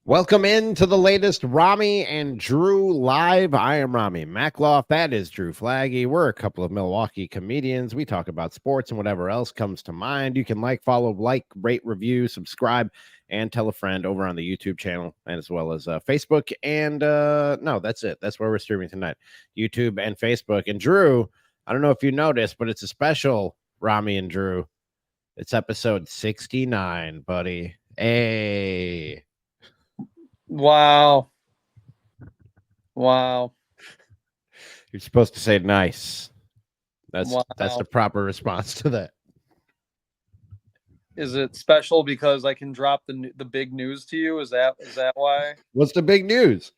Welcome into the latest Ramie and Drew live. I am Ramie Mackloff. That is Drew Flaggy. We're a couple of Milwaukee comedians. We talk about sports and whatever else comes to mind. You can follow, rate, review, subscribe, and tell a friend over on the YouTube channel, and as well as Facebook. And no, that's it. That's where we're streaming tonight. YouTube and Facebook. And Drew, I don't know if you noticed, but it's a special Ramie and Drew. It's episode 69, buddy. Hey. Wow. Wow. You're supposed to say nice. That's Wow. the proper response to that. Is it special because I can drop the big news to you? Is that why? What's the big news?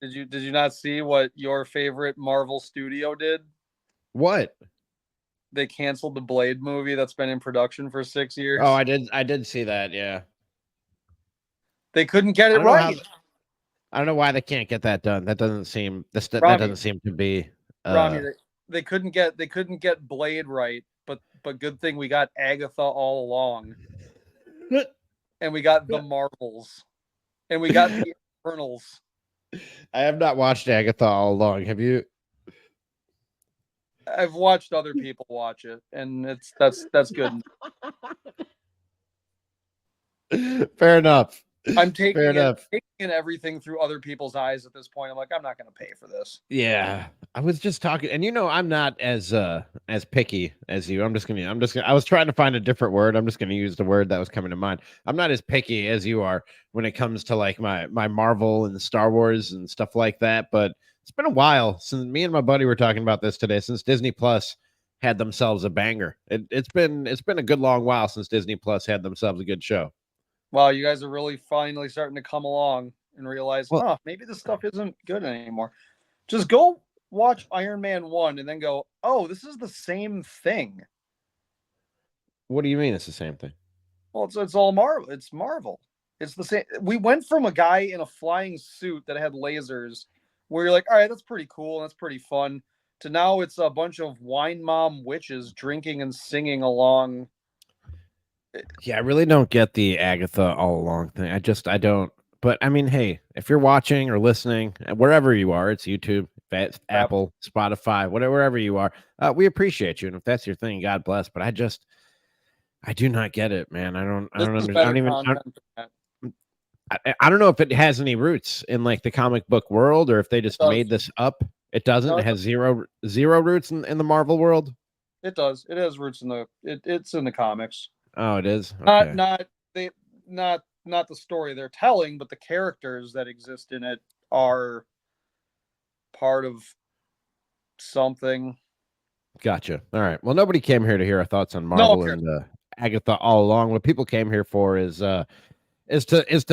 Did you not see what your favorite Marvel studio did? What? They canceled the Blade movie that's been in production for 6 years. Oh, I did see that. Yeah. They couldn't get it right. I don't know why they can't get that done. That doesn't seem that doesn't seem to be. Ramie, they couldn't get Blade right, but good thing we got Agatha all along, and we got the Marvels, and we got the Eternals. I have not watched Agatha all along. Have you? I've watched other people watch it, and that's good. Fair enough. I'm taking in everything through other people's eyes at this point. I'm like, I'm not going to pay for this. Yeah, I was just talking, and I'm not as picky as you. I was trying to find a different word. I'm just gonna use the word that was coming to mind. I'm not as picky as you are when it comes to like my Marvel and Star Wars and stuff like that. But it's been a while since me and my buddy were talking about this today. Since Disney Plus had themselves a banger, it's been a good long while since Disney Plus had themselves a good show. Wow, you guys are really finally starting to come along and realize, maybe this stuff isn't good anymore. Just go watch Iron Man 1 and then go, oh, this is the same thing. What do you mean it's the same thing? Well, it's all Marvel. It's Marvel. It's the same. We went from a guy in a flying suit that had lasers where you're like, all right, that's pretty cool and that's pretty fun, to now it's a bunch of wine mom witches drinking and singing along. Yeah, I really don't get the Agatha all along thing. I don't. But I mean, hey, if you're watching or listening, wherever you are, it's YouTube, Apple, Spotify, wherever you are, we appreciate you. And if that's your thing, God bless. But I do not get it, man. I don't understand. I don't know if it has any roots in like the comic book world or if they just made this up. It doesn't. No, it has zero roots in the Marvel world. It does. It has roots in it's in the comics. Oh, it is. Okay. Not the story they're telling, but the characters that exist in it are part of something. Gotcha. All right. Well, nobody came here to hear our thoughts on Marvel and Agatha all along. What people came here for is to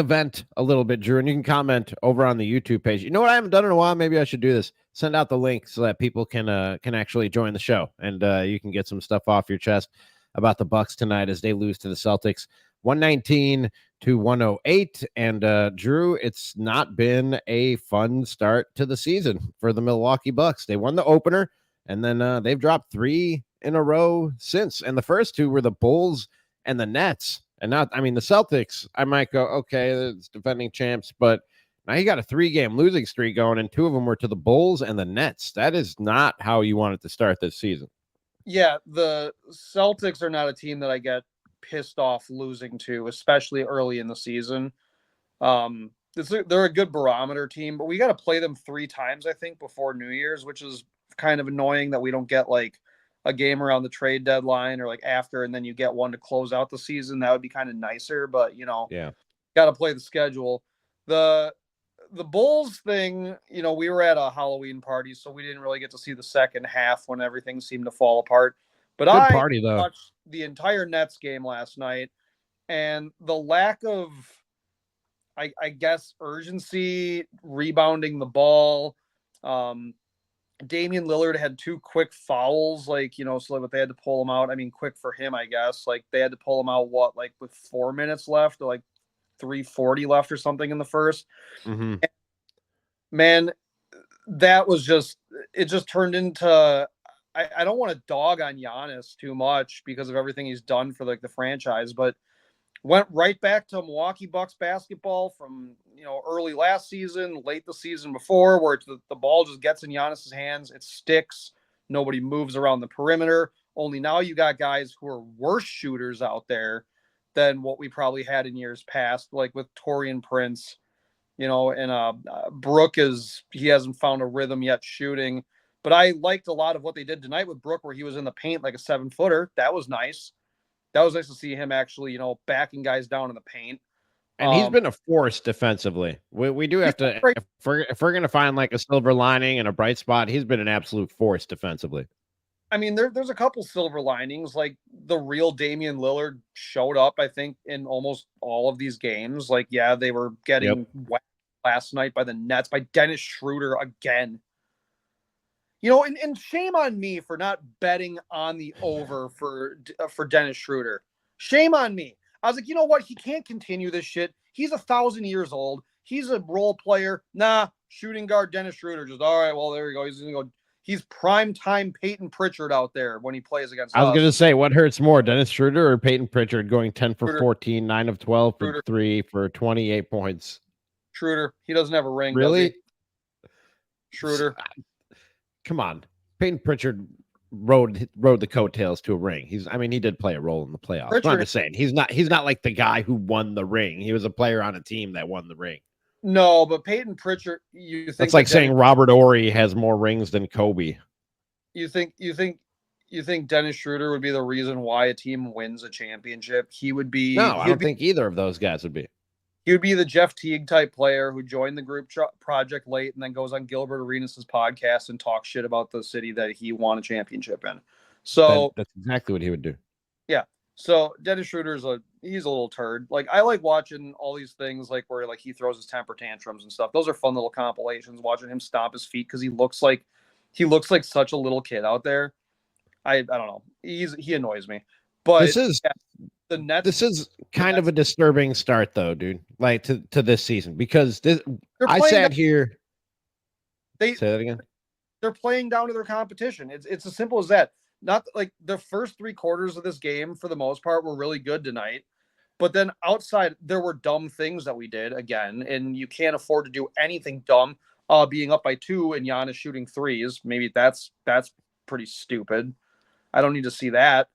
vent a little bit, Drew. And you can comment over on the YouTube page. You know what I haven't done in a while? Maybe I should do this. Send out the link so that people can actually join the show and you can get some stuff off your chest about the Bucks tonight as they lose to the Celtics 119-108. And Drew, it's not been a fun start to the season for the Milwaukee Bucks. They won the opener, and then they've dropped 3 in a row since. And the first 2 were the Bulls and the Nets. And not, I mean, the Celtics, I might go, okay, it's defending champs, but now you got a 3-game losing streak going, and 2 of them were to the Bulls and the Nets. That is not how you want it to start this season. Yeah, the Celtics are not a team that I get pissed off losing to, especially early in the season. They're a good barometer team, but we got to play them 3 times, I think, before New Year's, which is kind of annoying that we don't get like a game around the trade deadline or like after, and then you get one to close out the season. That would be kind of nicer, but got to play the schedule. The Bulls thing, we were at a Halloween party, so we didn't really get to see the second half when everything seemed to fall apart. But I watched the entire Nets game last night, and the lack of, I guess, urgency, rebounding the ball. Damian Lillard had 2 quick fouls, so they had to pull him out. I mean, quick for him, I guess. Like, they had to pull him out, with 4 minutes left, or like 3:40 left or something in the first. Mm-hmm. Man, that was it just turned into, I don't want to dog on Giannis too much because of everything he's done for like the franchise, but Went right back to Milwaukee Bucks basketball from early last season, late the season before, where the ball just gets in Giannis's hands, it sticks, nobody moves around the perimeter. Only now you got guys who are worse shooters out there than what we probably had in years past, like with Torian Prince, and Brook he hasn't found a rhythm yet shooting. But I liked a lot of what they did tonight with Brook, where he was in the paint like a 7-footer. That was nice. That was nice to see him actually, backing guys down in the paint. And he's been a force defensively. We do have to, if we're going to find like a silver lining and a bright spot, he's been an absolute force defensively. I mean, there's a couple silver linings. Like the real Damian Lillard showed up, I think, in almost all of these games. Like, yeah, they were getting whacked last night by the Nets, by Dennis Schroeder again. And shame on me for not betting on the over for Dennis Schroeder. Shame on me. I was like, you know what? He can't continue this shit. He's 1,000 years old. He's a role player. Nah, shooting guard Dennis Schroeder. Just all right. Well, there we go. He's gonna go. He's prime time Peyton Pritchard out there when he plays against us. I was going to say, what hurts more, Dennis Schroeder or Peyton Pritchard going 10 for 14, 9 of 12 for 3 for 28 points? Schroeder. He doesn't have a ring. Really? Schroeder. Come on. Peyton Pritchard rode the coattails to a ring. He did play a role in the playoffs. But I'm just saying, he's not like the guy who won the ring. He was a player on a team that won the ring. No, but Peyton Pritchard, you think that's like saying Robert Horry has more rings than Kobe. You think Dennis Schroeder would be the reason why a team wins a championship? He would be. No, I don't think either of those guys would be. He would be the Jeff Teague type player who joined the group project late and then goes on Gilbert Arenas' podcast and talks shit about the city that he won a championship in. So that's exactly what he would do. Yeah. So Dennis Schroeder's he's a little turd. Like I like watching all these things like where like he throws his temper tantrums and stuff. Those are fun little compilations. Watching him stomp his feet because he looks like such a little kid out there. I don't know. He annoys me. But this is the Nets. This is kind of a disturbing start though, dude. Like to this season because I sat here. Say that again. They're playing down to their competition. It's as simple as that. Not like the first 3 quarters of this game, for the most part, were really good tonight. But then outside, there were dumb things that we did again, and you can't afford to do anything dumb. Being up by 2 and Giannis shooting 3s, maybe that's pretty stupid. I don't need to see that.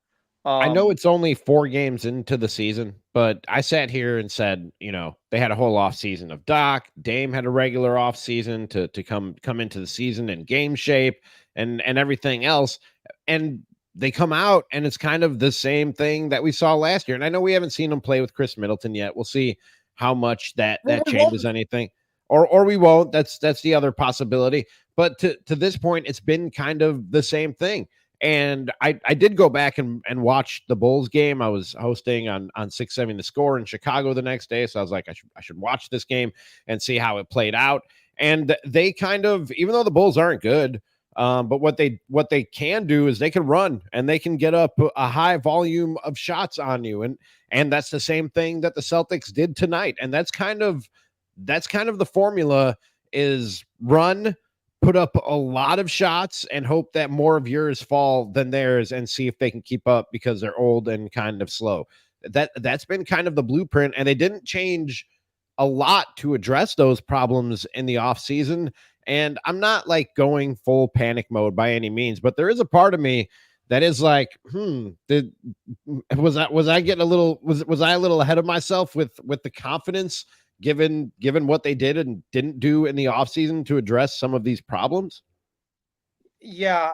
I know it's only 4 games into the season, but I sat here and said, they had a whole off season of Doc. Dame had a regular off season to come into the season in game shape and everything else. And they come out and it's kind of the same thing that we saw last year. And I know we haven't seen them play with Chris Middleton yet. We'll see how much that changes anything. Or we won't. That's the other possibility. But to this point, it's been kind of the same thing. And I did go back and watch the Bulls game. I was hosting on 670 The Score in Chicago the next day. So I was like, I should watch this game and see how it played out. And they kind of, even though the Bulls aren't good, but what they can do is they can run and they can get up a high volume of shots on you. And that's the same thing that the Celtics did tonight. And that's kind of the formula is run, put up a lot of shots and hope that more of yours fall than theirs and see if they can keep up because they're old and kind of slow. That's been kind of the blueprint, and they didn't change a lot to address those problems in the off season. And I'm not like going full panic mode by any means, but there is a part of me that is like, was I getting a little, was I a little ahead of myself with the confidence given what they did and didn't do in the offseason to address some of these problems? Yeah,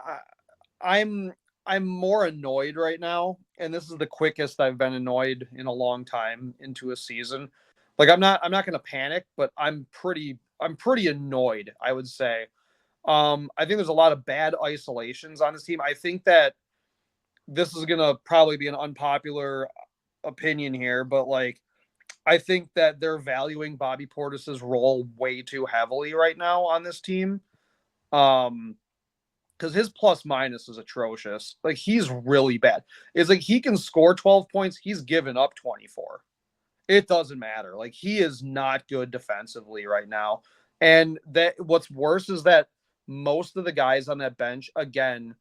I'm more annoyed right now, and this is the quickest I've been annoyed in a long time into a season. Like I'm not going to panic, but I'm pretty annoyed, I would say. I think there's a lot of bad isolations on this team. I think that this is going to probably be an unpopular opinion here, but like I think that they're valuing Bobby Portis's role way too heavily right now on this team. Because his plus minus is atrocious. Like he's really bad. It's like he can score 12 points. He's given up 24. It doesn't matter. Like he is not good defensively right now. And that what's worse is that most of the guys on that bench, again,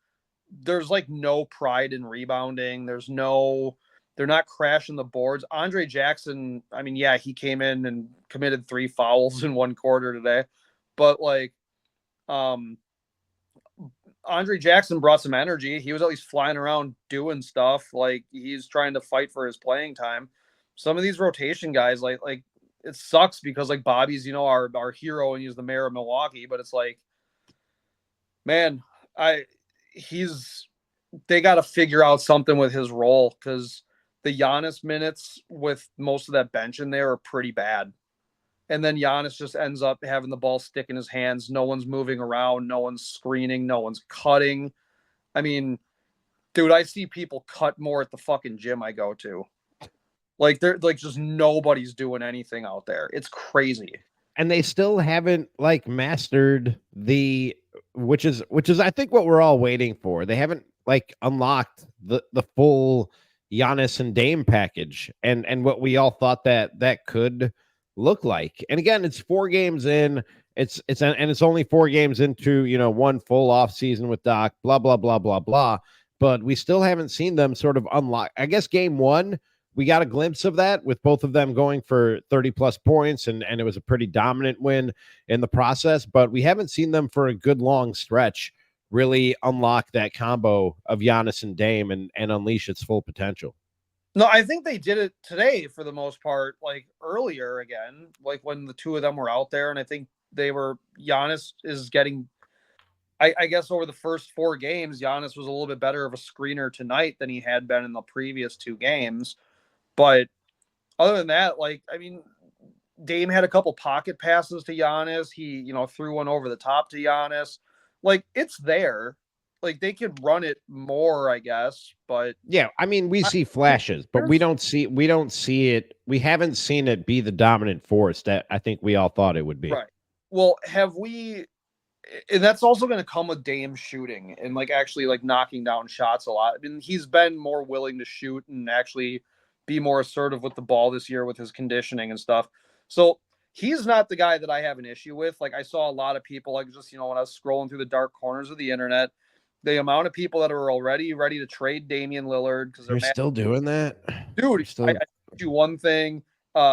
there's like no pride in rebounding. There's no They're not crashing the boards. Andre Jackson, I mean, yeah, he came in and committed 3 fouls in one quarter today, but like, um, Andre Jackson brought some energy. He was at least flying around doing stuff. Like he's trying to fight for his playing time. Some of these rotation guys, like it sucks because like Bobby's, our hero and he's the mayor of Milwaukee, but it's like, man, I he's they got to figure out something with his role because the Giannis minutes with most of that bench in there are pretty bad. And then Giannis just ends up having the ball stick in his hands. No one's moving around. No one's screening. No one's cutting. I mean, dude, I see people cut more at the fucking gym I go to. Like they're like just nobody's doing anything out there. It's crazy. And they still haven't like mastered the which is I think what we're all waiting for. They haven't like unlocked the full Giannis and Dame package and what we all thought that could look like. And again, it's 4 games in. It's only 4 games into, one full off season with Doc, blah blah blah blah blah, but we still haven't seen them sort of unlock. I guess game 1 we got a glimpse of that with both of them going for 30 plus points and it was a pretty dominant win in the process, but we haven't seen them for a good long stretch really unlock that combo of Giannis and Dame and unleash its full potential. No, I think they did it today for the most part, like earlier again, like when the two of them were out there. And I think Giannis is getting, I guess over the first 4 games, Giannis was a little bit better of a screener tonight than he had been in the previous 2 games. But other than that, like, I mean, Dame had a couple pocket passes to Giannis. He, threw one over the top to Giannis. Like, it's there. Like, they could run it more, I guess. But yeah, I mean, we see flashes, but we don't see it. We haven't seen it be the dominant force that I think we all thought it would be. Right. Well, and that's also going to come with Dame shooting and like actually like knocking down shots a lot. I mean, he's been more willing to shoot and actually be more assertive with the ball this year with his conditioning and stuff. So he's not the guy that I have an issue with. Like I saw a lot of people, like just, when I was scrolling through the dark corners of the internet, the amount of people that are already ready to trade Damian Lillard because they're still doing that. Dude, I do one thing.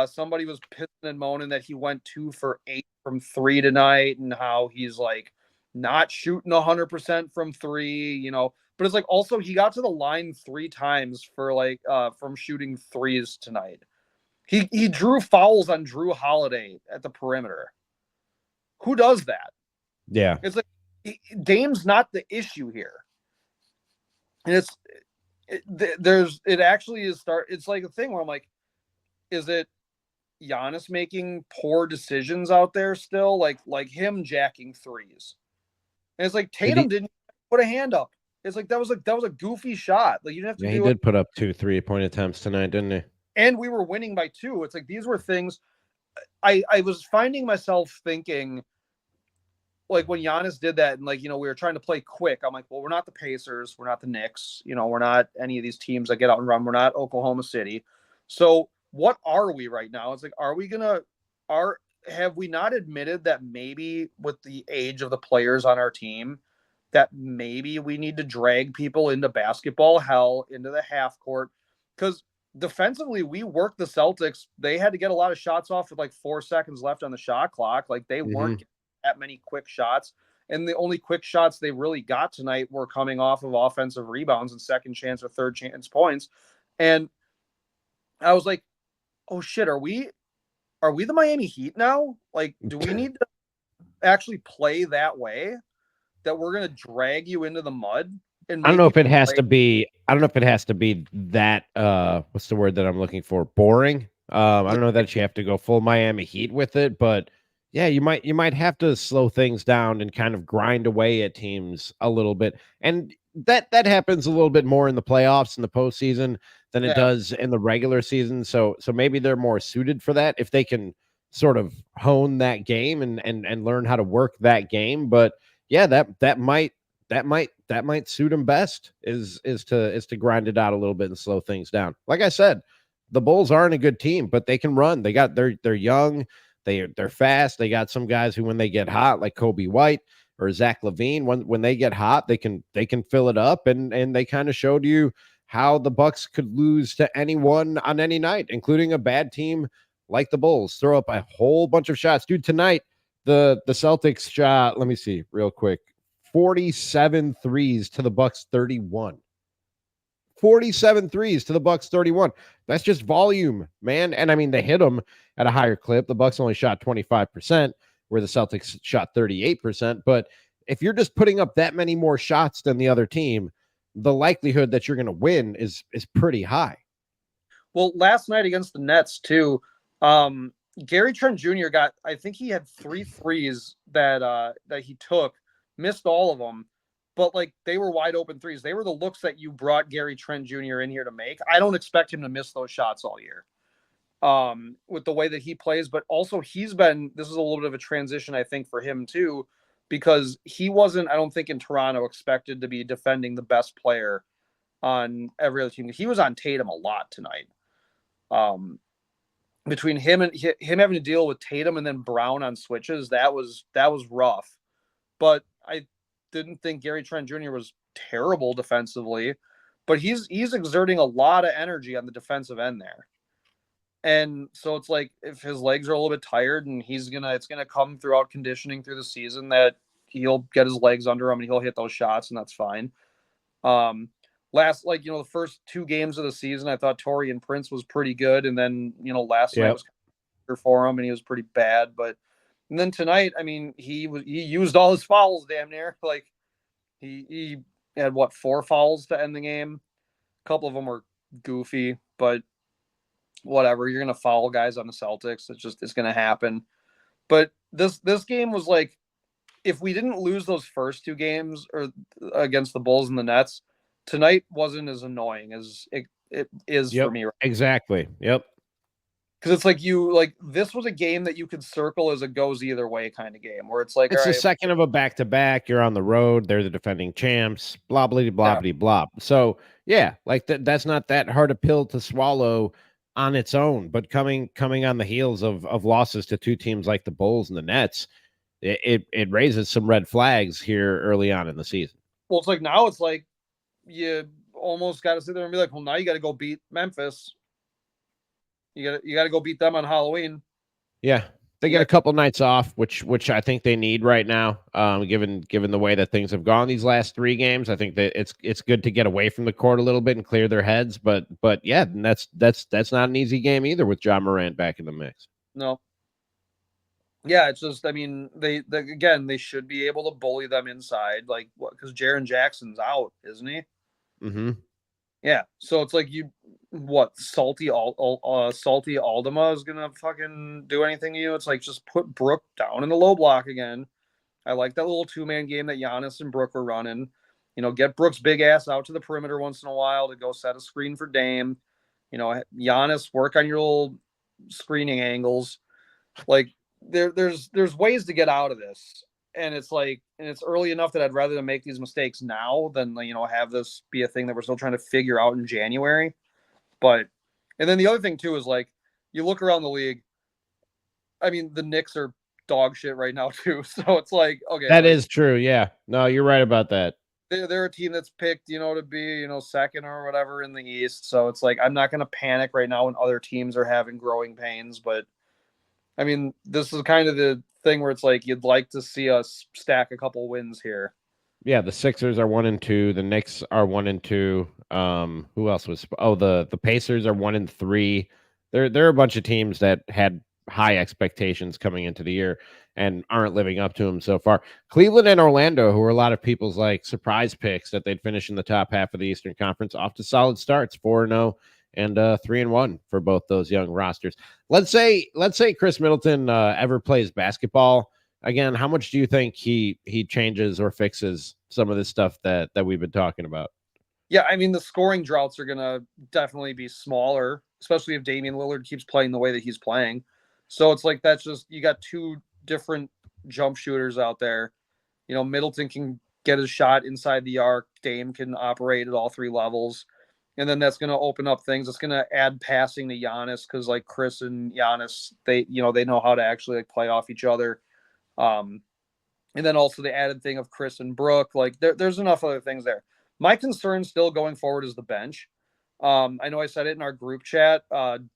Somebody was pissing and moaning that he went 2 for 8 from 3 tonight and how he's like not shooting 100% from 3, but it's like also he got to the line 3 times for like from shooting threes tonight. He drew fouls on Drew Holiday at the perimeter. Who does that? Yeah. It's like Dame's not the issue here. And it's like a thing where I'm like, is it Giannis making poor decisions out there still? Like him jacking threes. And it's like Tatum didn't put a hand up. It's like that was a goofy shot. Like you didn't have to do it. He did put up 2 3-point attempts tonight, didn't he? And we were winning by 2. It's like these were things I was finding myself thinking, like when Giannis did that and like, we were trying to play quick. I'm like, well, we're not the Pacers. We're not the Knicks. We're not any of these teams that get out and run. We're not Oklahoma City. So what are we right now? It's like, have we not admitted that maybe with the age of the players on our team, that maybe we need to drag people into basketball hell, into the half court? Because defensively, we worked the Celtics. They had to get a lot of shots off with like 4 seconds left on the shot clock. Like they weren't that many quick shots. And the only quick shots they really got tonight were coming off of offensive rebounds and second chance or third chance points. And I was like, oh shit, are we the Miami Heat now? Like, do we need to actually play that way? That we're gonna drag you into the mud? And I don't know if it has to be that what's the word that I'm looking for? Boring. I don't know that you have to go full Miami Heat with it, but yeah, you might have to slow things down and kind of grind away at teams a little bit. And that happens a little bit more in the playoffs and the postseason than it does in the regular season. So maybe they're more suited for that if they can sort of hone that game and learn how to work that game. But yeah, that might suit them best is to grind it out a little bit and slow things down. Like I said, the Bulls aren't a good team, but they can run. They're young. They're fast. They got some guys who, when they get hot, like Kobe White or Zach LaVine, when they get hot, they can fill it up. And they kind of showed you how the Bucks could lose to anyone on any night, including a bad team like the Bulls. Throw up a whole bunch of shots. Dude, tonight the Celtics shot, let me see real quick. 47 threes to the Bucks 31. 47 threes to the Bucks 31. That's just volume, man. And I mean, they hit them at a higher clip. The Bucks only shot 25%, where the Celtics shot 38%. But if you're just putting up that many more shots than the other team, the likelihood that you're going to win is pretty high. Well, last night against the Nets too, Gary Trent Jr. got, I think he had 3 threes that he took, missed all of them, but like they were wide open threes. They were the looks that you brought Gary Trent Jr. in here to make. I don't expect him to miss those shots all year. With the way that he plays, but also this is a little bit of a transition, I think, for him too, because he wasn't, I don't think in Toronto expected to be defending the best player on every other team. He was on Tatum a lot tonight. Between him having to deal with Tatum and then Brown on switches, that was rough. But I didn't think Gary Trent Jr. was terrible defensively, but he's exerting a lot of energy on the defensive end there. And so it's like if his legs are a little bit tired and it's gonna come throughout conditioning through the season that he'll get his legs under him and he'll hit those shots, and that's fine. The first 2 games of the season, I thought Taurean Prince was pretty good, and then last night was for him and he was pretty bad. But and then tonight, I mean, he used all his fouls damn near. Like he had 4 fouls to end the game. A couple of them were goofy, but whatever. You're gonna foul guys on the Celtics. It's gonna happen. But this game was like, if we didn't lose those first 2 games or against the Bulls and the Nets, tonight wasn't as annoying as it is for me. Exactly. Yep. Because it's like this was a game that you could circle as a goes either way kind of game, where it's like, It's all the right, second of a back to back. You're on the road. They're the defending champs. Blah blah blah blah blah. So yeah, like that's not that hard a pill to swallow on its own. But coming on the heels of losses to 2 teams like the Bulls and the Nets, it raises some red flags here early on in the season. Well, it's like now it's like you almost got to sit there and be like, well, now you got to go beat Memphis. You got to go beat them on Halloween. Yeah, they get a couple nights off, which I think they need right now. Given the way that things have gone these last 3 games, I think that it's good to get away from the court a little bit and clear their heads. But yeah, and that's not an easy game either with John Morant back in the mix. No. Yeah, it's just, I mean, they should be able to bully them inside, like what? Because Jaren Jackson's out, isn't he? Mm-hmm. Yeah, so it's like Salty Aldama is gonna fucking do anything to you? It's like just put Brook down in the low block again. I like that little 2-man game that Giannis and Brook were running. Get Brook's big ass out to the perimeter once in a while to go set a screen for Dame. Giannis, work on your little screening angles. Like there's ways to get out of this. And it's early enough that I'd rather them make these mistakes now than have this be a thing that we're still trying to figure out in January. But and then the other thing too is like you look around the league. I mean, the Knicks are dog shit right now too. So it's like, okay, that is true. Yeah, no, you're right about that. They're a team that's picked, to be, second or whatever in the East. So it's like I'm not going to panic right now when other teams are having growing pains, but. I mean, this is kind of the thing where it's like you'd like to see us stack a couple wins here. Yeah, the Sixers are 1-2. The Knicks are 1-2. Who else was? Oh, the Pacers are 1-3. There are a bunch of teams that had high expectations coming into the year and aren't living up to them so far. Cleveland and Orlando, who are a lot of people's like surprise picks that they'd finish in the top half of the Eastern Conference, off to solid starts, 4-0 and 3-1 for both those young rosters. Let's say Chris Middleton ever plays basketball again. How much do you think he changes or fixes some of this stuff that we've been talking about? Yeah, I mean, the scoring droughts are going to definitely be smaller, especially if Damian Lillard keeps playing the way that he's playing. So it's like that's just you got 2 different jump shooters out there. Middleton can get his shot inside the arc. Dame can operate at all 3 levels. And then that's going to open up things. It's going to add passing to Giannis because like Chris and Giannis, they know how to actually like play off each other. And then also the added thing of Chris and Brook. Like there's enough other things there. My concern still going forward is the bench. I know I said it in our group chat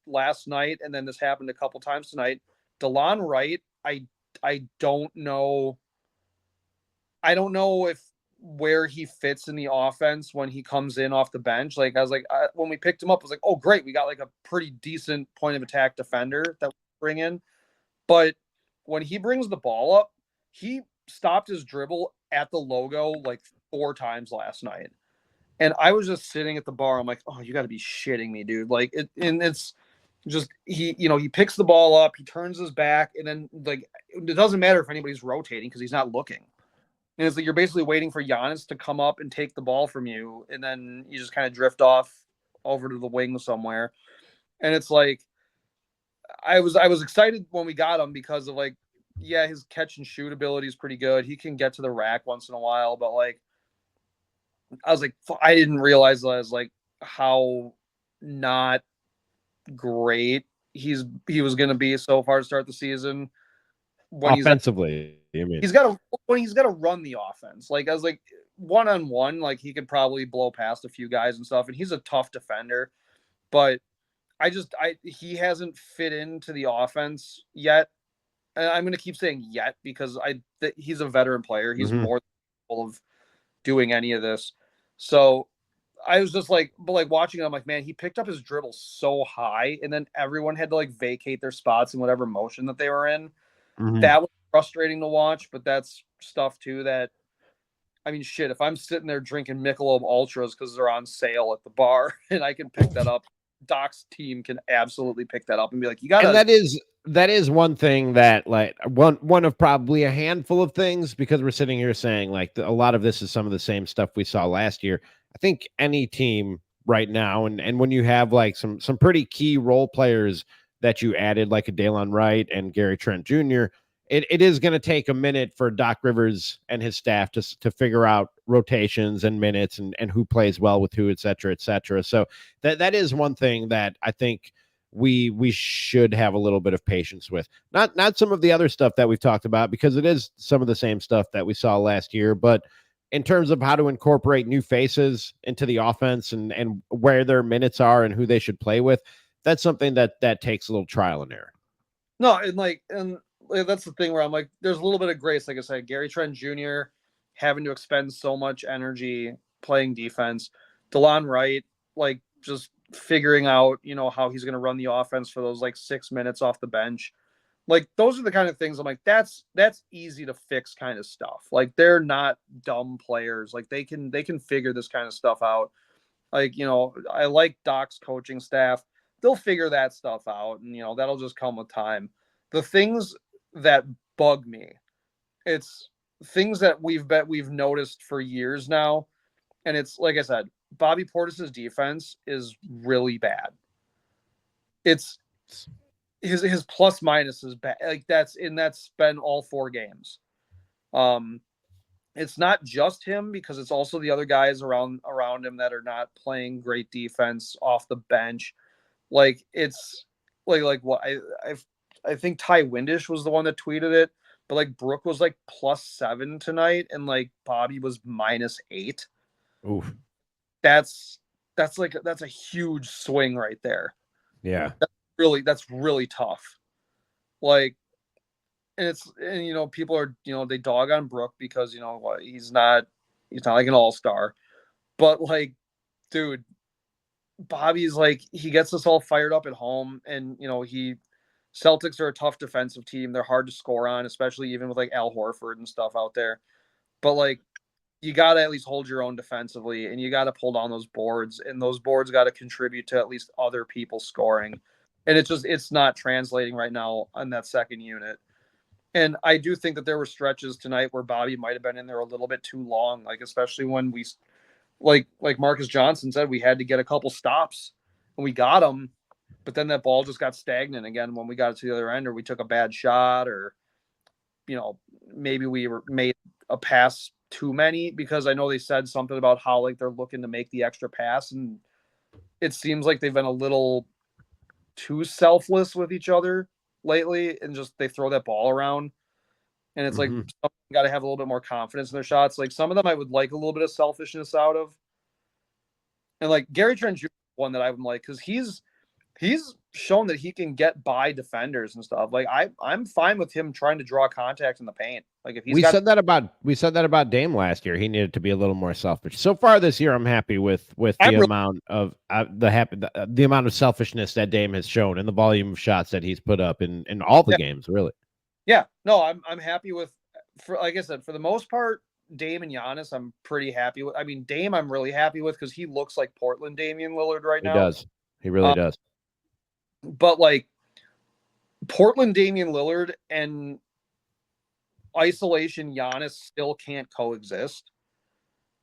last night, and then this happened a couple times tonight. DeLon Wright, I don't know. I don't know if where he fits in the offense when he comes in off the bench. Like I was like, when we picked him up, I was like, oh great, we got like a pretty decent point of attack defender that we bring in. But when he brings the ball up, he stopped his dribble at the logo like 4 times last night. And I was just sitting at the bar. I'm like, oh, you got to be shitting me, dude. Like and it's just he picks the ball up, he turns his back, and then like it doesn't matter if anybody's rotating because he's not looking. And it's like you're basically waiting for Giannis to come up and take the ball from you, and then you just kind of drift off over to the wing somewhere. And it's like I was excited when we got him because of like, yeah, his catch and shoot ability is pretty good. He can get to the rack once in a while, but like I was like, I didn't realize like how not great he was going to be so far to start the season when Offensively, you mean? he's got to run the offense. Like I was like 1-on-1, like he could probably blow past a few guys and stuff, and he's a tough defender, but he hasn't fit into the offense yet. And I'm going to keep saying yet because he's a veteran player. He's more capable of doing any of this. So I was just like, but like watching it, I'm like, man, he picked up his dribble so high, and then everyone had to like vacate their spots in whatever motion that they were in. That was frustrating to watch, but that's stuff too that, I mean, shit, if I'm sitting there drinking Michelob Ultras because they're on sale at the bar and I can pick that up, Doc's team can absolutely pick that up and be like, you gotta. And that is one thing that like one of probably a handful of things, because we're sitting here saying like a lot of this is some of the same stuff we saw last year. I think any team right now, and when you have like some pretty key role players that you added, like a Dalen Wright and Gary Trent Jr., it is going to take a minute for Doc Rivers and his staff to figure out rotations and minutes and who plays well with who, et cetera, et cetera. So that is one thing that I think we should have a little bit of patience with. Not some of the other stuff that we've talked about, because it is some of the same stuff that we saw last year, but in terms of how to incorporate new faces into the offense and where their minutes are and who they should play with, that's something that takes a little trial and error. No, and that's the thing where I'm like, there's a little bit of grace. Like I said, Gary Trent Jr. having to expend so much energy playing defense, DeLon Wright, like just figuring out, how he's going to run the offense for those like 6 minutes off the bench. Like those are the kind of things I'm like, that's easy to fix kind of stuff. Like they're not dumb players. Like they can figure this kind of stuff out. Like, I like Doc's coaching staff. They'll figure that stuff out, and that'll just come with time. The things that bug me, it's things that we've noticed for years now, and it's like I said, Bobby Portis's defense is really bad. It's his plus minus is bad. Like that's been all 4 games. It's not just him because it's also the other guys around him that are not playing great defense off the bench. Like it's like what I think Ty Windish was the one that tweeted it, but like Brooke was like +7 tonight, and like Bobby was -8. Oof. That's a huge swing right there. Yeah. That's really tough. Like, and people are they dog on Brooke because what, he's not like an all-star, but like, dude, Bobby's like, he gets us all fired up at home, and Celtics are a tough defensive team. They're hard to score on, especially even with like Al Horford and stuff out there. But like, you got to at least hold your own defensively, and you got to pull down those boards, and those boards got to contribute to at least other people scoring. And it's not translating right now on that second unit. And I do think that there were stretches tonight where Bobby might have been in there a little bit too long, like especially when we like Marcus Johnson said, we had to get a couple stops, and we got them, but then that ball just got stagnant again when we got it to the other end, or we took a bad shot, or maybe we made a pass too many, because I know they said something about how like they're looking to make the extra pass, and it seems like they've been a little too selfless with each other lately, and just they throw that ball around, and it's like got to have a little bit more confidence in their shots. Like some of them I would like a little bit of selfishness out of. And like Gary Trent Jr. one that I'm like, because he's shown that he can get by defenders and stuff. Like I'm fine with him trying to draw contact in the paint. Like if he's We got said that about Dame last year. He needed to be a little more selfish. So far this year, I'm happy with the I'm really amount of the amount of selfishness that Dame has shown and the volume of shots that he's put up in all the yeah, games. Really, yeah. No, I'm happy with, for like I said, for the most part, Dame and Giannis, I'm pretty happy with. I mean, Dame, I'm really happy with because he looks like Portland Damian Lillard right he now. does. He really Um, does. but like Portland Damian Lillard and isolation Giannis still can't coexist.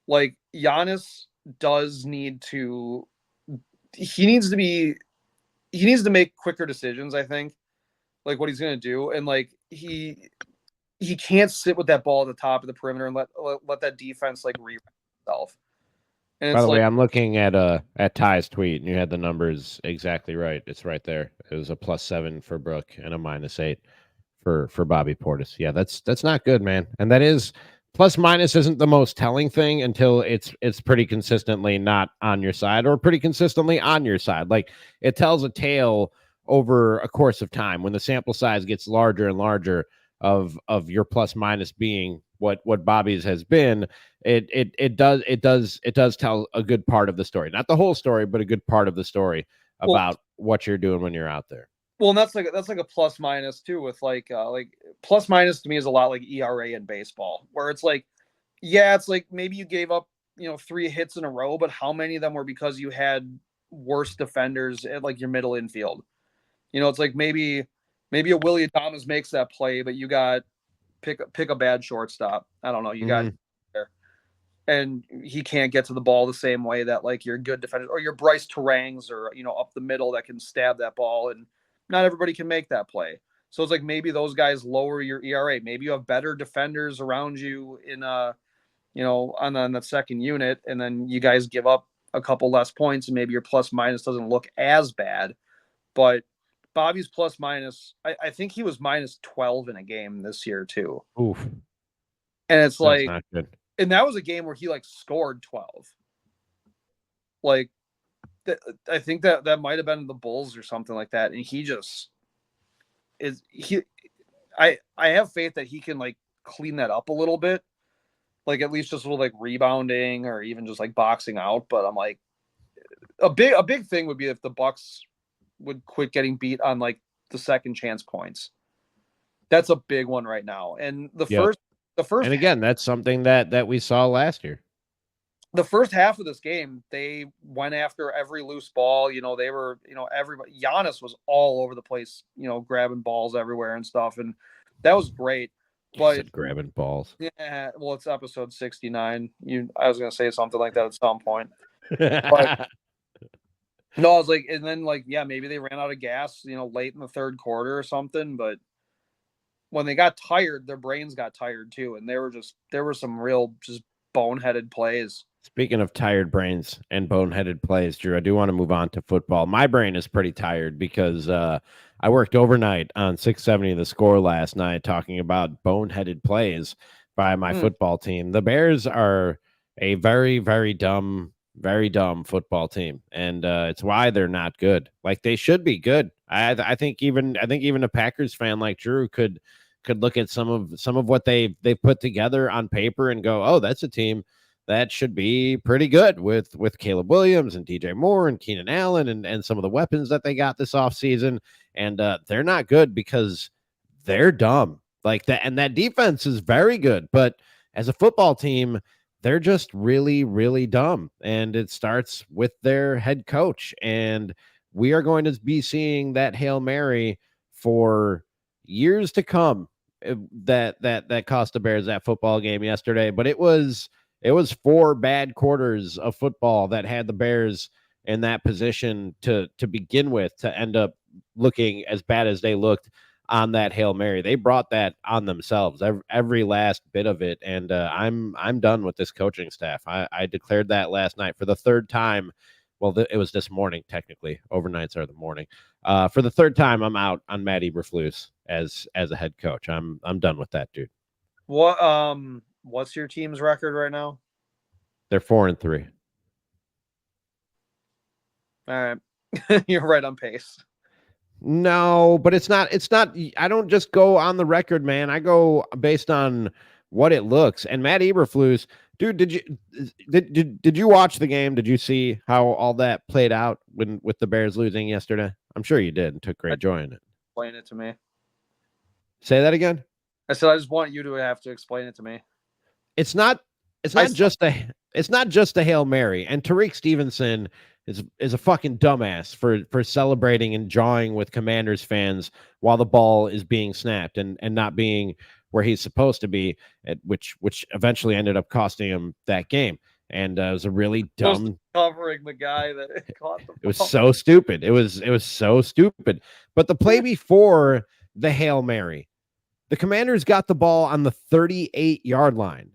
Like Giannis does need to he needs to be he needs to make quicker decisions, I think. Like what he's going to do and like he can't sit with that ball at the top of the perimeter and let that defense like rewrite itself. And By it's the way, like I'm looking at Ty's tweet, and you had the numbers exactly right. It's right there. It was a +7 for Brooke and a -8 for Bobby Portis. Yeah, that's not good, man. And that is plus minus isn't the most telling thing until it's pretty consistently not on your side or pretty consistently on your side. Like it tells a tale over a course of time when the sample size gets larger and larger of your plus minus being what Bobby's has been. It does tell a good part of the story, not the whole story, but a good part of the story well about what you're doing when you're out there. well and that's like a plus minus too with like plus minus to me is a lot like ERA in baseball where it's like yeah, it's like maybe you gave up, 3 hits in a row, but how many of them were because you had worse defenders at like your middle infield? It's like maybe a Willie Thomas makes that play, but you got pick a bad shortstop. I don't know. You got Mhm. there, and he can't get to the ball the same way that like your good defenders or your Bryce Terangs or up the middle that can stab that ball, and not everybody can make that play. So it's like maybe those guys lower your ERA. Maybe you have better defenders around you in on the second unit, and then you guys give up a couple less points, and maybe your plus minus doesn't look as bad. But Bobby's plus minus, I think he was minus 12 in a game this year too. Oof, And it's that's like, not good. and that was a game where he like scored 12. Like, I think that might have been the Bulls or something like that. And he just is, I have faith that he can like clean that up a little bit. Like at least just a little like rebounding or even just like boxing out. But I'm like, a big thing would be if the Bucks would quit getting beat on like the second chance points. That's a big one right now. And the Yep. first the first And again, that's something that we saw last year. the first half of this game, they went after every loose ball. They were, everybody Giannis was all over the place, grabbing balls everywhere and stuff. And that was great. You But said grabbing balls. yeah, well, it's episode 69. I was gonna say something like that at some point. But no, I was like, and then like, yeah, maybe they ran out of gas, late in the third quarter or something. But when they got tired, their brains got tired too, and there were some real just boneheaded plays. Speaking of tired brains and boneheaded plays, Drew, I do want to move on to football. My brain is pretty tired because I worked overnight on 670 The Score last night talking about boneheaded plays by my Mm. football team. The Bears are a very, very dumb football team, and it's why they're not good. Like they should be good. I think even a Packers fan like Drew could look at some of what they've put together on paper and go, oh, that's a team that should be pretty good with Caleb Williams and DJ Moore and Keenan Allen and some of the weapons that they got this offseason. And they're not good because they're dumb. Like that, and that defense is very good, but as a football team, they're just really, really dumb. And it starts with their head coach. And we are going to be seeing that Hail Mary for years to come. That cost the Bears that football game yesterday, but it was 4 bad quarters of football that had the Bears in that position to begin with to end up looking as bad as they looked on that Hail Mary. They brought that on themselves, every last bit of it. And I'm done with this coaching staff. I declared that last night for the third time. Well, it was this morning, technically. Overnights are the morning. For the third time, I'm out on Matt Eberflus as a head coach. I'm done with that, dude. What's your team's record right now? They're 4-3. All right. You're right on pace. No, but it's not. It's not. I don't just go on the record, man. I go based on what it looks. And Matt Eberflus, dude, did you watch the game? Did you see how all that played out when with the Bears losing yesterday? I'm sure you did and took great joy in it. Explain it to me. Say that again. I said I just want you to have to explain it to me. It's not. It's not just a. It's not just a Hail Mary. And Tariq Stevenson is a fucking dumbass for celebrating and jawing with Commanders fans while the ball is being snapped and not being where he's supposed to be, which eventually ended up costing him that game. And it was a really dumb covering the guy that caught the ball. It was so stupid. It was so stupid. But the play before the Hail Mary, the Commanders got the ball on the 38-yard line.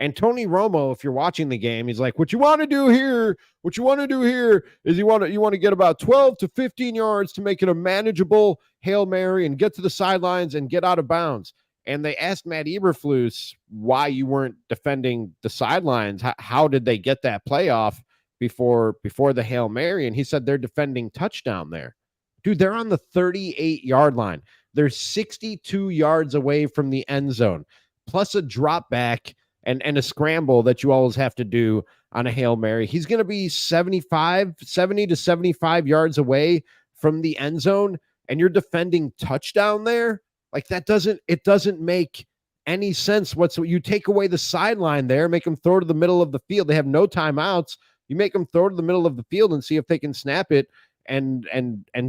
And Tony Romo, if you're watching the game, he's like, what you want to do here is you want to get about 12 to 15 yards to make it a manageable Hail Mary and get to the sidelines and get out of bounds. And they asked Matt Eberflus why you weren't defending the sidelines. How did they get that play off before the Hail Mary? And he said they're defending touchdown there. Dude, they're on the 38-yard line. They're 62 yards away from the end zone, plus a drop back and a scramble that you always have to do on a Hail Mary. He's going to be 70 to 75 yards away from the end zone, and you're defending touchdown there? Like, it doesn't make any sense whatsoever. You take away the sideline there, make them throw to the middle of the field. They have no timeouts. You make them throw to the middle of the field and see if they can snap it and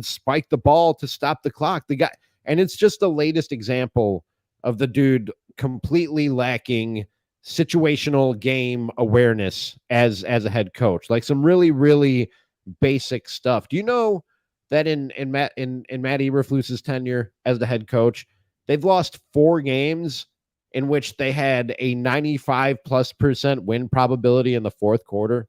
spike the ball to stop the clock. The guy, and it's just the latest example of the dude completely lacking situational game awareness as a head coach. Like some really, really basic stuff. Do you know that in Matt Eberflus's tenure as the head coach, they've lost 4 games in which they had a 95+% win probability in the fourth quarter?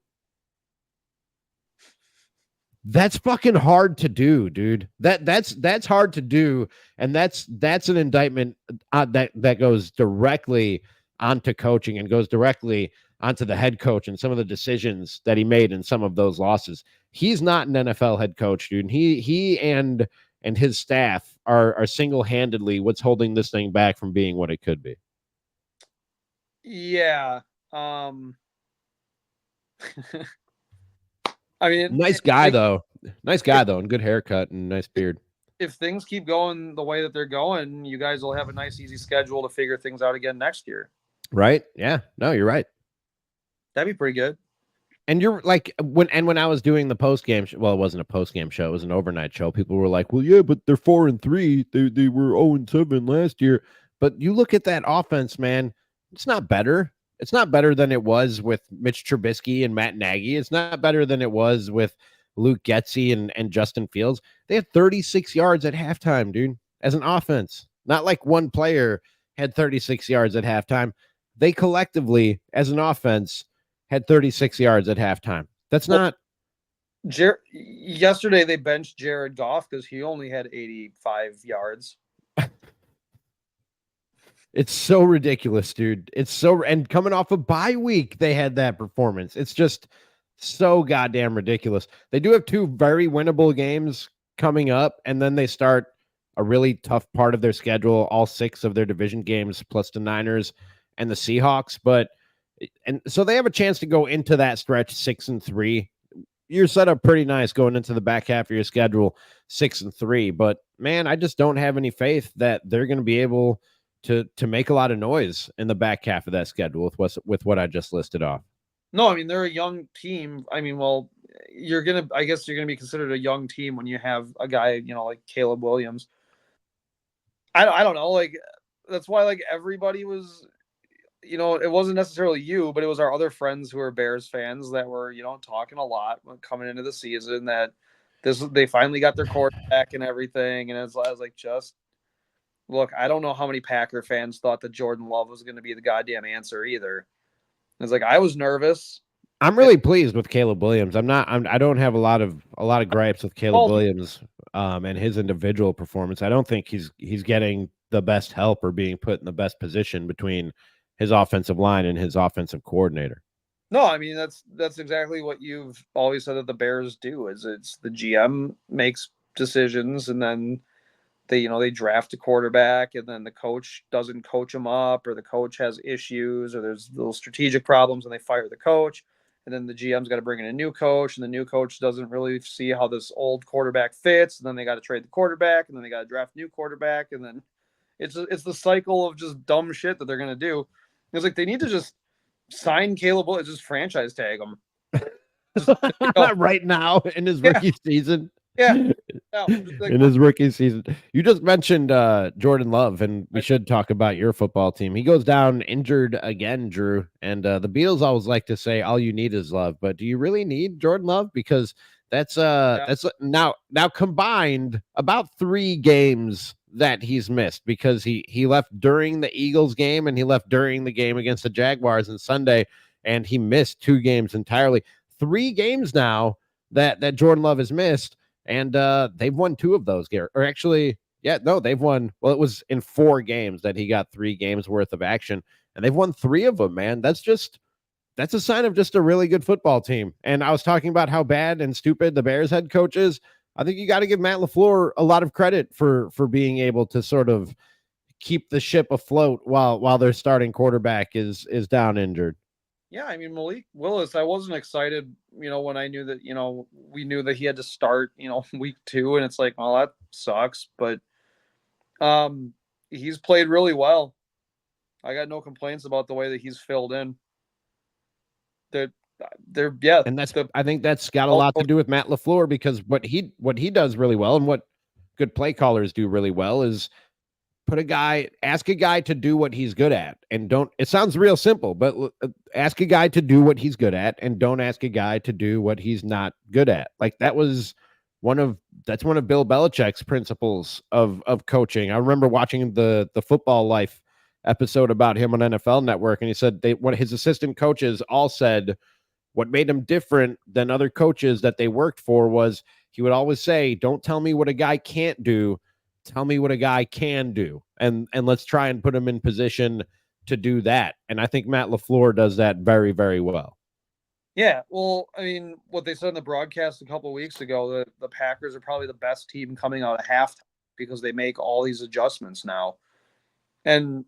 That's fucking hard to do, dude. That's hard to do, and that's an indictment that goes directly onto coaching and goes directly onto the head coach and some of the decisions that he made in some of those losses. He's not an NFL head coach, dude. He and his staff are single-handedly what's holding this thing back from being what it could be. Yeah. I mean, nice guy though, and good haircut and nice beard. If things keep going the way that they're going, you guys will have a nice, easy schedule to figure things out again next year. Right? Yeah. No, you're right. That'd be pretty good. And you're like, when I was doing the post game, well, it wasn't a post game show; it was an overnight show. People were like, "Well, yeah, but they're 4-3. They were 0-7 last year." But you look at that offense, man. It's not better. It's not better than it was with Mitch Trubisky and Matt Nagy. It's not better than it was with Luke Getsy and Justin Fields. They had 36 yards at halftime, dude, as an offense. Not like one player had 36 yards at halftime. They collectively, as an offense, had 36 yards at halftime. That's not. Yesterday, they benched Jared Goff because he only had 85 yards. It's so ridiculous, dude. And coming off a bye week, they had that performance. It's just so goddamn ridiculous. They do have 2 very winnable games coming up, and then they start a really tough part of their schedule, all 6 of their division games, plus the Niners and the Seahawks. And so they have a chance to go into that stretch 6-3. You're set up pretty nice going into the back half of your schedule 6-3. But man, I just don't have any faith that they're going to be able to make a lot of noise in the back half of that schedule with what I just listed off. No, I mean, they're a young team. I mean, well, I guess you're gonna be considered a young team when you have a guy, like Caleb Williams. I don't know, like that's why like everybody was, it wasn't necessarily you, but it was our other friends who are Bears fans that were, talking a lot coming into the season that they finally got their quarterback and everything, and I was like, just look, I don't know how many Packer fans thought that Jordan Love was going to be the goddamn answer either. It's like I was nervous. I'm really pleased with Caleb Williams. I don't have a lot of gripes with Caleb Williams and his individual performance. I don't think he's getting the best help or being put in the best position between his offensive line and his offensive coordinator. No, I mean that's exactly what you've always said that the Bears do. Is it's the GM makes decisions, and then they draft a quarterback, and then the coach doesn't coach them up, or the coach has issues, or there's little strategic problems, and they fire the coach, and then the GM's got to bring in a new coach, and the new coach doesn't really see how this old quarterback fits, and then they got to trade the quarterback, and then they got to draft a new quarterback, and then it's the cycle of just dumb shit that they're gonna do. It's like they need to just sign Caleb Williams, just franchise tag him. Just right now in his yeah, rookie season. yeah. No, like, In his rookie season. You just mentioned Jordan Love, and we I, should talk about your football team. He goes down injured again, Drew. And the Beatles always like to say all you need is love. But do you really need Jordan Love? Because that's yeah, now combined about 3 games that he's missed, because he left during the Eagles game and he left during the game against the Jaguars on Sunday, and he missed 2 games entirely. 3 games now that Jordan Love has missed, and they've won 2 of those, or actually, yeah, no, they've won. Well, it was in 4 games that he got 3 games worth of action, and they've won 3 of them. Man, that's a sign of just a really good football team. And I was talking about how bad and stupid the Bears head coach is. I think you got to give Matt LaFleur a lot of credit for being able to sort of keep the ship afloat while their starting quarterback is down injured. yeah. I mean, Malik Willis, I wasn't excited, when I knew that, we knew that he had to start, week 2, and it's like, well, that sucks, but um, he's played really well. I got no complaints about the way that he's filled in. They're, yeah, And the I think that's got a lot to do with Matt LaFleur, because what he does really well, and what good play callers do really well, is ask a guy to do what he's good at, and don't. It sounds real simple, but ask a guy to do what he's good at, and don't ask a guy to do what he's not good at. Like that's one of Bill Belichick's principles of coaching. I remember watching the Football Life episode about him on NFL Network, and he said what his assistant coaches all said, what made him different than other coaches that they worked for, was he would always say, "Don't tell me what a guy can't do. Tell me what a guy can do, and let's try and put him in position to do that." And I think Matt LaFleur does that very, very well. Yeah, well, I mean, what they said in the broadcast a couple of weeks ago, that the Packers are probably the best team coming out of halftime because they make all these adjustments now, and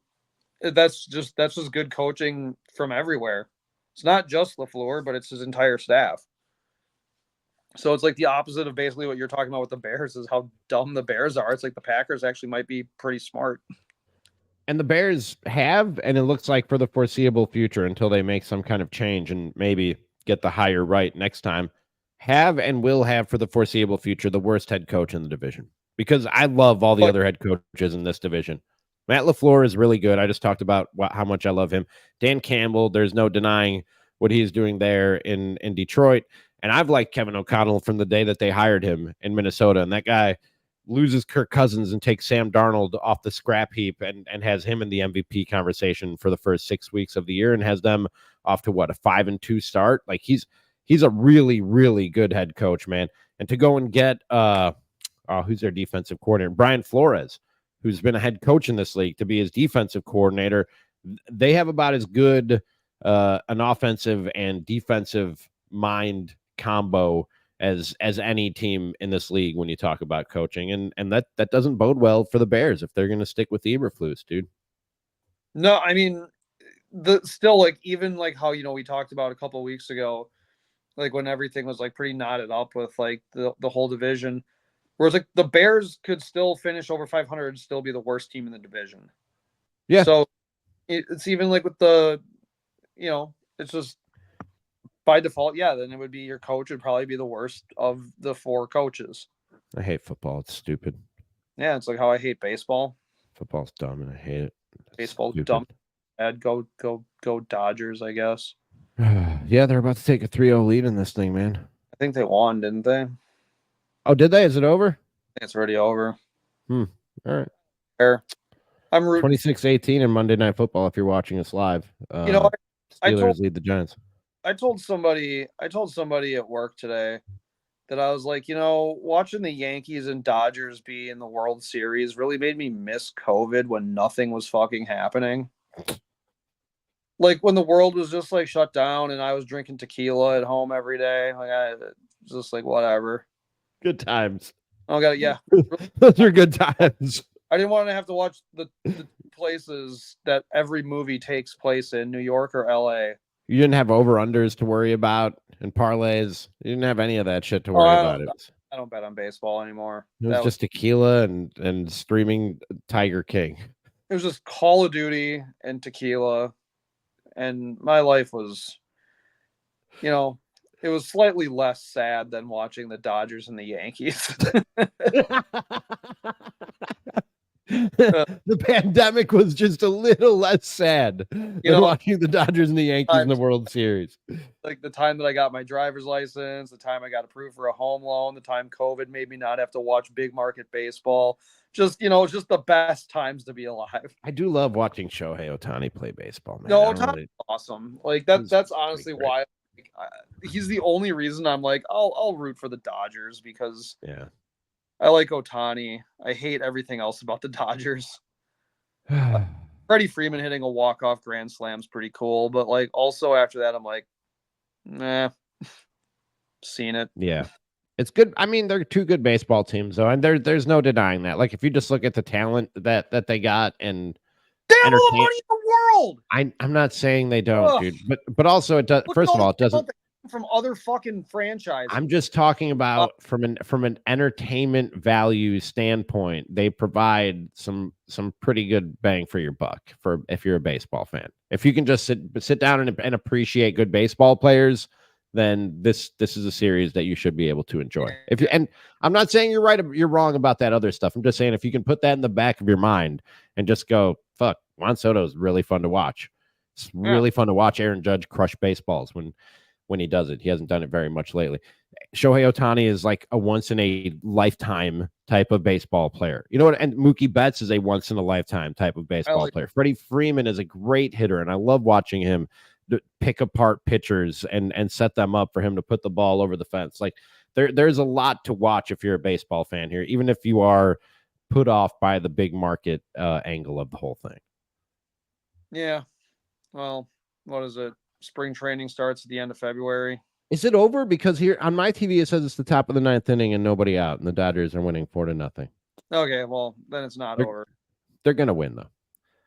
that's just good coaching from everywhere. It's not just LaFleur, but it's his entire staff. So it's like the opposite of basically what you're talking about with the Bears, is how dumb the Bears are. It's like the Packers actually might be pretty smart. And the Bears have, and it looks like for the foreseeable future, until they make some kind of change and maybe get the hire right next time, have and will have for the foreseeable future the worst head coach in the division. Because I love all the But other head coaches in this division. Matt LaFleur is really good. I just talked about how much I love him. Dan Campbell, there's no denying what he's doing there in Detroit. And I've liked Kevin O'Connell from the day that they hired him in Minnesota. And that guy loses Kirk Cousins and takes Sam Darnold off the scrap heap, and has him in the MVP conversation for the first 6 weeks of the year, and has them off to what, a 5-2 start. Like he's a really, really good head coach, man. And to go and get who's their defensive coordinator, Brian Flores, who's been a head coach in this league, to be his defensive coordinator. They have about as good an offensive and defensive mind combo as any team in this league when you talk about coaching, and that doesn't bode well for the Bears if they're going to stick with Eberflus, dude. no, I mean, the still, like, even like how we talked about a couple of weeks ago, like when everything was like pretty knotted up with like the whole division. Whereas like the Bears could still finish over 500 and still be the worst team in the division. Yeah, So it's even like with it's just by default, yeah, then it would be your coach would probably be the worst of the 4 coaches. I hate football. It's stupid. Yeah, it's like how I hate baseball. Football's dumb, and I hate it. It's Baseball stupid. dumb. Bad. Go Dodgers, I guess. Yeah, they're about to take a 3-0 lead in this thing, man. I think they won, didn't they? I think Oh, did they? Is it over? it's already over. All right. Fair. I'm rooting. 26-18 in Monday Night Football if you're watching us live. You know, I Steelers lead the Giants. I told somebody at work today that I was like, watching the Yankees and Dodgers be in the World Series really made me miss COVID when nothing was fucking happening. like when the world was just like shut down and I was drinking tequila at home every day. Like I just like whatever. Good times. I got yeah. Those are good times. I didn't want to have to watch the places that every movie takes place in, New York or LA. You didn't have over-unders to worry about and parlays. You didn't have any of that shit to Oh, worry about. I don't bet on baseball anymore. It was just tequila and streaming Tiger King. It was just Call of Duty and tequila, and my life was, you know, it was slightly less sad than watching the Dodgers and the Yankees. The pandemic was just a little less sad than watching the Dodgers and the Yankees in the World Series. Like the time that I got my driver's license, the time I got approved for a home loan, the time COVID made me not have to watch big market baseball. Just, just the best times to be alive. I do love watching Shohei Ohtani play baseball, man. No, Ohtani's awesome. Like that's honestly why he's the only reason I'm like, I'll root for the Dodgers, because I like Ohtani. I hate everything else about the Dodgers. Freddie Freeman hitting a walk-off grand slam's pretty cool, but like also after that, I'm like, nah, seen it. Yeah, it's good. I mean, they're two good baseball teams, though, and there's no denying that. Like, if you just look at the talent that they got, and they have all the money in the world. I'm not saying they don't, dude, but also it does. First of all, it doesn't. From other fucking franchises. I'm just talking about from an entertainment value standpoint, they provide some pretty good bang for your buck for if you're a baseball fan. If you can just sit down and appreciate good baseball players, then this is a series that you should be able to enjoy. And I'm not saying you're right, you're wrong about that other stuff. I'm just saying if you can put that in the back of your mind and just go, fuck, Juan Soto is really fun to watch. It's really fun to watch Aaron Judge crush baseballs when he does it. He hasn't done it very much lately. Shohei Ohtani is like a once in a lifetime type of baseball player. You know what? And Mookie Betts is a once in a lifetime type of baseball player. Freddie Freeman is a great hitter, and I love watching him pick apart pitchers and set them up for him to put the ball over the fence. Like there's a lot to watch if you're a baseball fan here, even if you are put off by the big market angle of the whole thing. Yeah. Well, what is it? Spring training starts at the end of February. Is it over? Because here on my TV it says it's the top of the 9th inning and nobody out, and the Dodgers are winning 4-0. Okay, well then it's not over. They're gonna win though.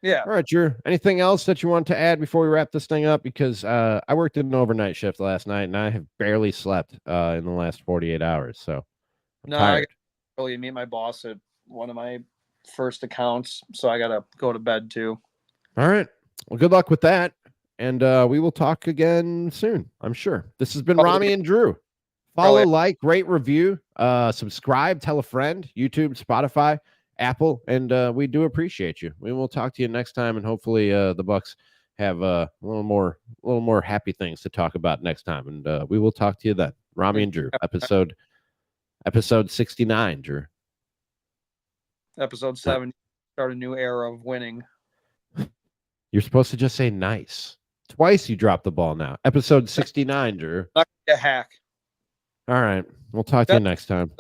Yeah. All right, Drew. Anything else that you want to add before we wrap this thing up? Because I worked an overnight shift last night and I have barely slept in the last 48 hours. So I'm tired. I really meet my boss at one of my first accounts, so I gotta go to bed too. All right. Well, good luck with that. And we will talk again soon, I'm sure. This has been Ramie and Drew. Follow, like, rate, review, subscribe, tell a friend, YouTube, Spotify, Apple, and we do appreciate you. We will talk to you next time, and hopefully the Bucks have a little more happy things to talk about next time. And we will talk to you then. Ramie and Drew, episode 69, Drew. Episode 7, start a new era of winning. You're supposed to just say nice. Twice you dropped the ball now. Episode 69, Drew. Not a hack. All right. We'll talk to you next time.